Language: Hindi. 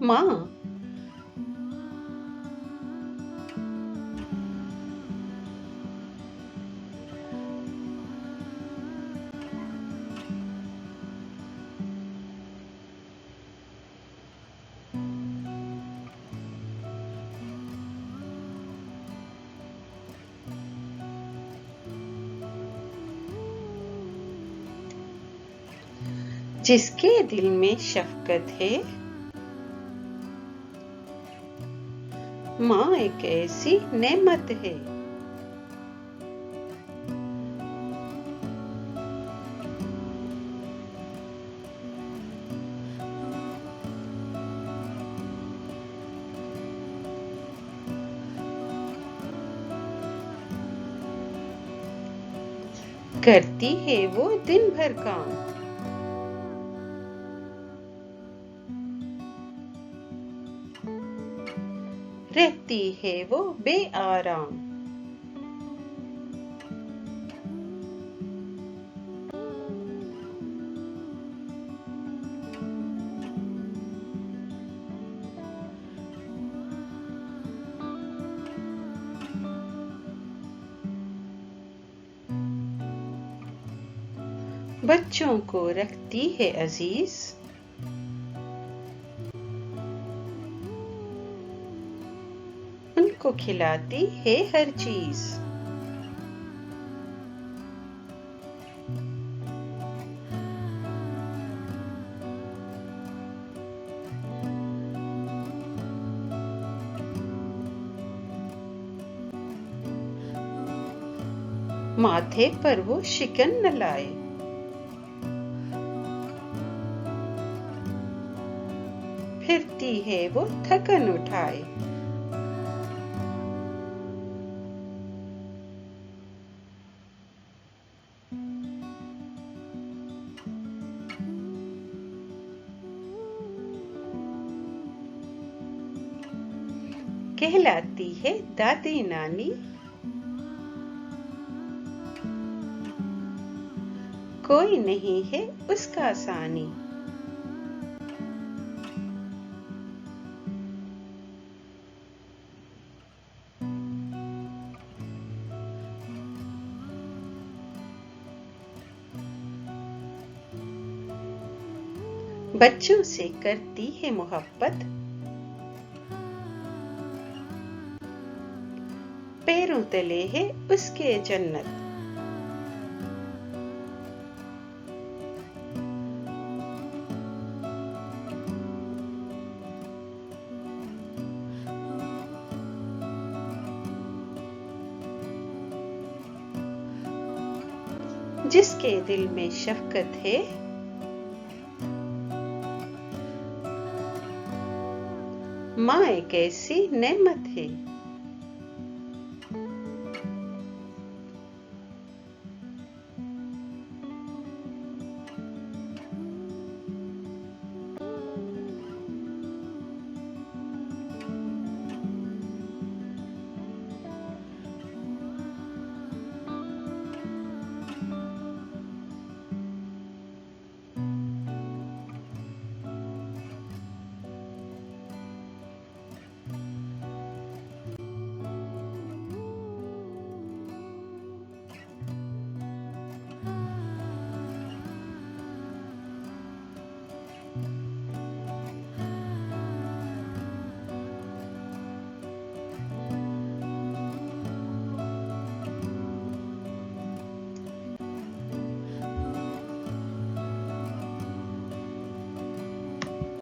माँ। जिसके दिल में शफकत है, माँ एक ऐसी नेमत है। करती है वो दिन भर काम, रहती है वो बेआराम। बच्चों को रखती है अजीज, उनको खिलाती है हर चीज। माथे पर वो शिकन न लाए, फिरती है वो थकन उठाए। कहलाती है दादी नानी, कोई नहीं है उसका सानी। बच्चों से करती है मोहब्बत, पैरों तले है उसके जन्नत। जिसके दिल में शफकत है, माँ एक ऐसी नेमत है।